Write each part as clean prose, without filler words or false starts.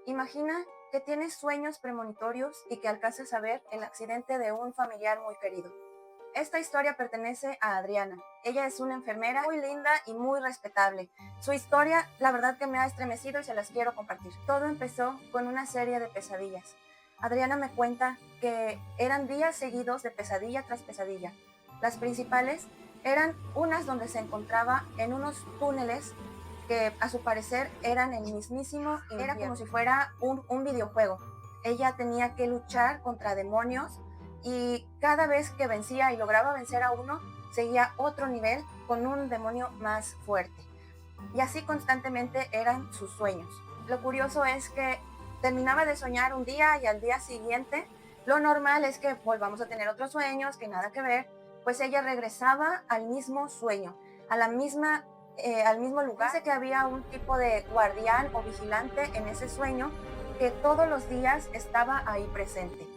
Imagina que tienes sueños premonitorios y que alcanzas a ver el accidente de un familiar muy querido. Esta historia pertenece a Adriana. Ella es una enfermera muy linda y muy respetable. Su historia, la verdad que me ha estremecido y se las quiero compartir. Todo empezó con una serie de pesadillas. Adriana me cuenta que eran días seguidos de pesadilla tras pesadilla. Las principales eran unas donde se encontraba en unos túneles que a su parecer eran el mismísimo infierno. Era como si fuera un videojuego. Ella tenía que luchar contra demonios y cada vez que vencía y lograba vencer a uno, seguía otro nivel con un demonio más fuerte. Y así constantemente eran sus sueños. Lo curioso es que terminaba de soñar un día y al día siguiente, lo normal es que volvamos a tener otros sueños, que nada que ver, pues ella regresaba al mismo sueño, a la misma, al mismo lugar. Dice que había un tipo de guardián o vigilante en ese sueño que todos los días estaba ahí presente.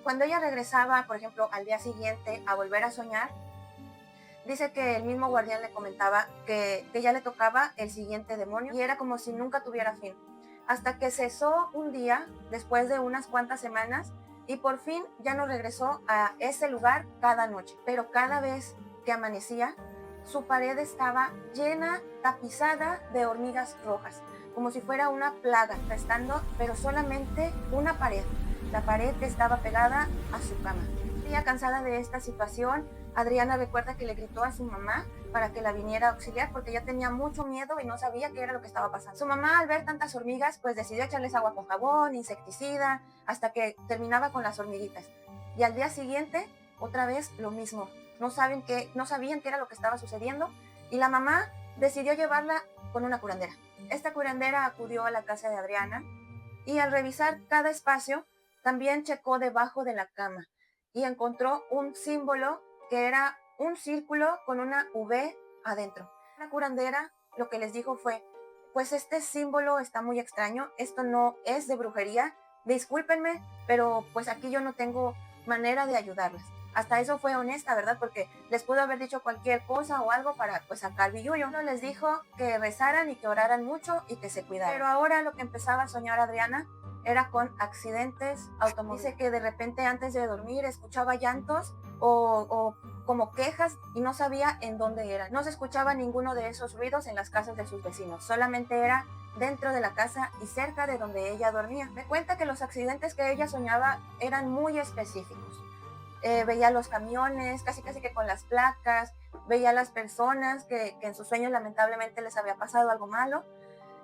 Cuando ella regresaba, por ejemplo, al día siguiente a volver a soñar, dice que el mismo guardián le comentaba que ya le tocaba el siguiente demonio y era como si nunca tuviera fin. Hasta que cesó un día, después de unas cuantas semanas, y por fin ya no regresó a ese lugar cada noche. Pero cada vez que amanecía, su pared estaba llena, tapizada de hormigas rojas, como si fuera una plaga, restando, pero solamente una pared, la pared que estaba pegada a su cama. Ya cansada de esta situación, Adriana recuerda que le gritó a su mamá para que la viniera a auxiliar porque ella tenía mucho miedo y no sabía qué era lo que estaba pasando. Su mamá, al ver tantas hormigas, pues decidió echarles agua con jabón, insecticida, hasta que terminaba con las hormiguitas. Y al día siguiente, otra vez lo mismo. No sabían qué era lo que estaba sucediendo y la mamá decidió llevarla con una curandera. Esta curandera acudió a la casa de Adriana y al revisar cada espacio, también checó debajo de la cama y encontró un símbolo que era un círculo con una V adentro. La curandera lo que les dijo fue, pues este símbolo está muy extraño, esto no es de brujería, discúlpenme, pero pues aquí yo no tengo manera de ayudarlas. Hasta eso fue honesta, ¿verdad? Porque les pudo haber dicho cualquier cosa o algo para pues sacar billullo. No les dijo que rezaran y que oraran mucho y que se cuidaran. Pero ahora lo que empezaba a soñar Adriana era con accidentes automóviles. Dice que de repente antes de dormir escuchaba llantos o como quejas y no sabía en dónde eran. No se escuchaba ninguno de esos ruidos en las casas de sus vecinos, solamente era dentro de la casa y cerca de donde ella dormía. Me cuenta que los accidentes que ella soñaba eran muy específicos. Veía los camiones, casi que con las placas, veía a las personas que en sus sueños lamentablemente les había pasado algo malo.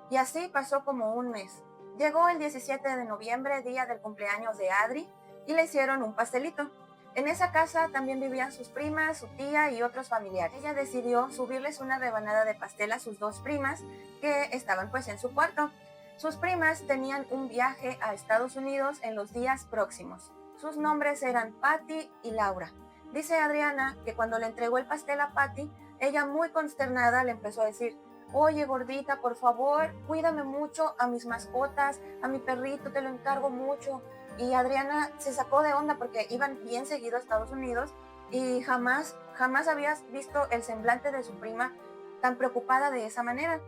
Y así pasó como un mes. Llegó el 17 de noviembre, día del cumpleaños de Adri, y le hicieron un pastelito. En esa casa también vivían sus primas, su tía y otros familiares. Ella decidió subirles una rebanada de pastel a sus dos primas que estaban pues en su cuarto. Sus primas tenían un viaje a Estados Unidos en los días próximos. Sus nombres eran Patty y Laura. Dice Adriana que cuando le entregó el pastel a Patty, ella muy consternada le empezó a decir, oye gordita, por favor, cuídame mucho a mis mascotas, a mi perrito, te lo encargo mucho. Y Adriana se sacó de onda porque iban bien seguido a Estados Unidos y jamás habías visto el semblante de su prima tan preocupada de esa manera.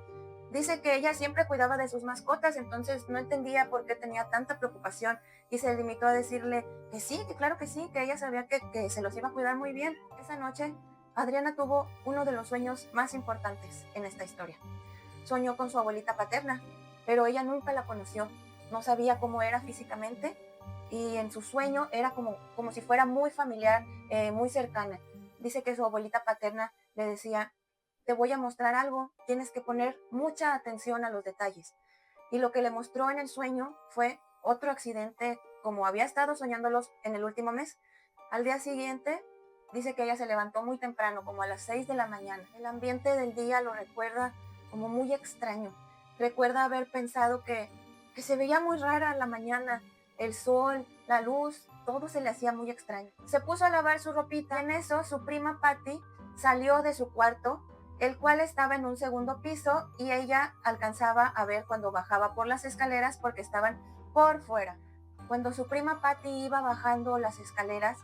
Dice que ella siempre cuidaba de sus mascotas, entonces no entendía por qué tenía tanta preocupación y se limitó a decirle que sí, que claro que sí, que ella sabía que se los iba a cuidar muy bien. Esa noche, Adriana tuvo uno de los sueños más importantes en esta historia. Soñó con su abuelita paterna, pero ella nunca la conoció, no sabía cómo era físicamente y en su sueño era como si fuera muy familiar, muy cercana. Dice que su abuelita paterna le decía, te voy a mostrar algo, tienes que poner mucha atención a los detalles. Y lo que le mostró en el sueño fue otro accidente como había estado soñándolos en el último mes. Al día siguiente, dice que ella se levantó muy temprano, como a las 6 de la mañana. El ambiente del día lo recuerda como muy extraño. Recuerda haber pensado que se veía muy rara la mañana, el sol, la luz, todo se le hacía muy extraño. Se puso a lavar su ropita. En eso, su prima Patty salió de su cuarto, el cual estaba en un segundo piso y ella alcanzaba a ver cuando bajaba por las escaleras porque estaban por fuera. Cuando su prima Patty iba bajando las escaleras,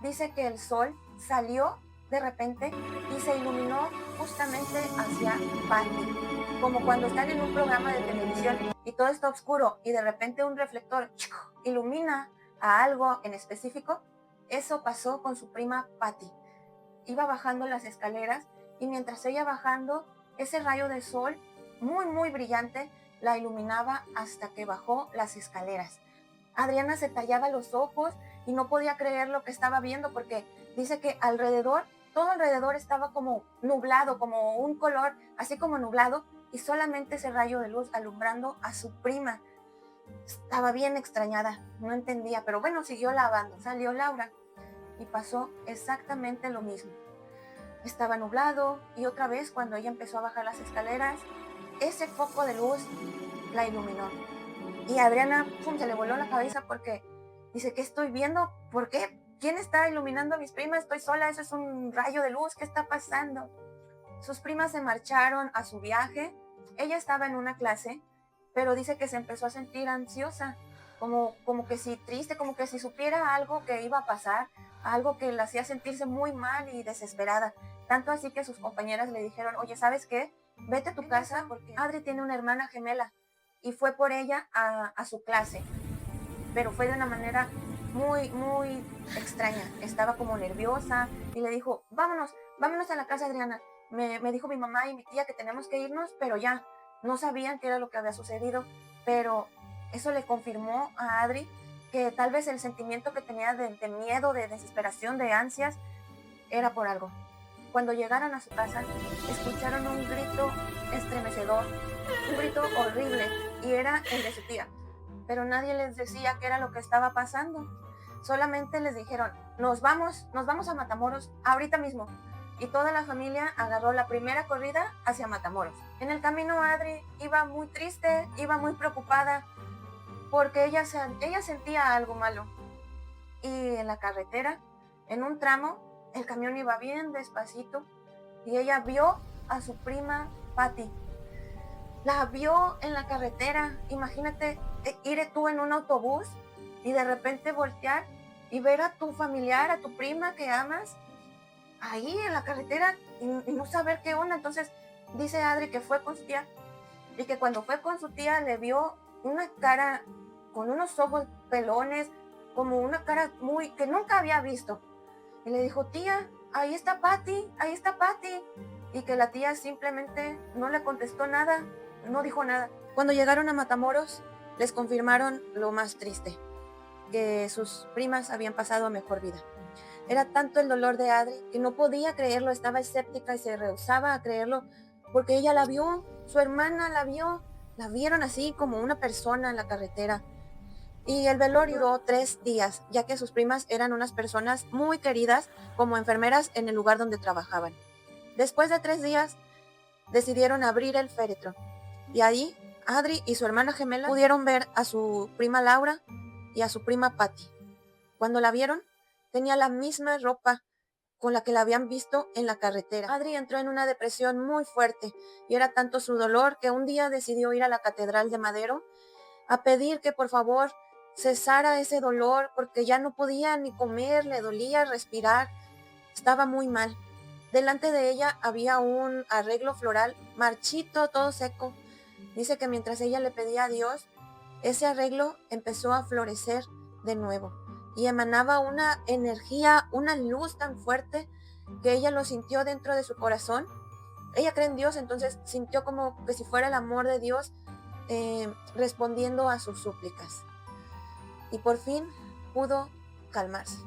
dice que el sol salió de repente y se iluminó justamente hacia Patty. como cuando están en un programa de televisión y todo está oscuro y de repente un reflector ilumina a algo en específico. Eso pasó con su prima Patty. Iba bajando las escaleras y mientras ella bajando, ese rayo de sol muy brillante la iluminaba hasta que bajó las escaleras. Adriana se tallaba los ojos y no podía creer lo que estaba viendo porque dice que alrededor, todo alrededor estaba como nublado, como un color así como nublado y solamente ese rayo de luz alumbrando a su prima. Estaba bien extrañada, no entendía, pero bueno, siguió lavando. Salió Laura y pasó exactamente lo mismo. Estaba nublado y otra vez cuando ella empezó a bajar las escaleras, ese foco de luz la iluminó. Y a Adriana se le voló la cabeza porque dice, ¿qué estoy viendo? ¿Por qué? ¿Quién está iluminando a mis primas? Estoy sola, eso es un rayo de luz, ¿qué está pasando? Sus primas se marcharon a su viaje, ella estaba en una clase, pero dice que se empezó a sentir ansiosa, como que si triste, como que si supiera algo que iba a pasar, algo que la hacía sentirse muy mal y desesperada. Tanto así que sus compañeras le dijeron, oye, ¿sabes qué? Vete a tu casa porque Adri tiene una hermana gemela y fue por ella a su clase, pero fue de una manera muy extraña. Estaba como nerviosa y le dijo, vámonos a la casa, Adriana. Me dijo mi mamá y mi tía que tenemos que irnos, pero ya no sabían qué era lo que había sucedido, pero eso le confirmó a Adri que tal vez el sentimiento que tenía de miedo, de desesperación, de ansias, era por algo. Cuando llegaron a su casa, escucharon un grito estremecedor, un grito horrible, y era el de su tía. Pero nadie les decía qué era lo que estaba pasando. Solamente les dijeron, nos vamos a Matamoros ahorita mismo. Y toda la familia agarró la primera corrida hacia Matamoros. En el camino Adri iba muy triste, iba muy preocupada, porque ella sentía algo malo. Y en la carretera, en un tramo, el camión iba bien despacito y ella vio a su prima Patty. La vio en la carretera. Imagínate ir tú en un autobús y de repente voltear y ver a tu familiar, a tu prima que amas, ahí en la carretera y no saber qué onda. Entonces dice Adri que fue con su tía y que cuando fue con su tía le vio una cara con unos ojos pelones, como una cara muy que nunca había visto. Y le dijo, tía, ahí está Patty, ahí está Patty. Y que la tía simplemente no le contestó nada, no dijo nada. Cuando llegaron a Matamoros, les confirmaron lo más triste, que sus primas habían pasado a mejor vida. Era tanto el dolor de Adri que no podía creerlo, estaba escéptica y se rehusaba a creerlo porque ella la vio, su hermana la vio, la vieron así como una persona en la carretera. Y el velorio duró 3 días, ya que sus primas eran unas personas muy queridas como enfermeras en el lugar donde trabajaban. Después de 3 días, decidieron abrir el féretro. Y ahí, Adri y su hermana gemela pudieron ver a su prima Laura y a su prima Patty. Cuando la vieron, tenía la misma ropa con la que la habían visto en la carretera. Adri entró en una depresión muy fuerte y era tanto su dolor que un día decidió ir a la Catedral de Madero a pedir que por favor cesara ese dolor porque ya no podía ni comer, le dolía respirar, estaba muy mal. Delante de ella había un arreglo floral marchito, todo seco. Dice que mientras ella le pedía a Dios, ese arreglo empezó a florecer de nuevo y emanaba una energía, una luz tan fuerte que ella lo sintió dentro de su corazón. Ella cree en Dios, entonces sintió como que si fuera el amor de Dios respondiendo a sus súplicas. Y por fin pudo calmarse.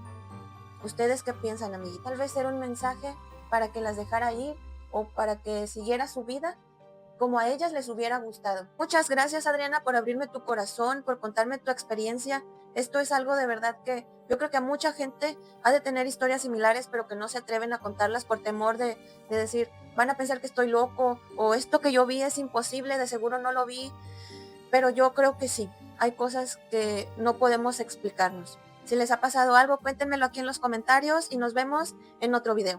¿Ustedes qué piensan, amiguitos? Tal vez era un mensaje para que las dejara ir o para que siguiera su vida como a ellas les hubiera gustado. Muchas gracias, Adriana, por abrirme tu corazón, por contarme tu experiencia. Esto es algo de verdad que yo creo que a mucha gente ha de tener historias similares, pero que no se atreven a contarlas por temor de decir, van a pensar que estoy loco, o esto que yo vi es imposible, de seguro no lo vi. Pero yo creo que sí, hay cosas que no podemos explicarnos. Si les ha pasado algo, cuéntenmelo aquí en los comentarios y nos vemos en otro video.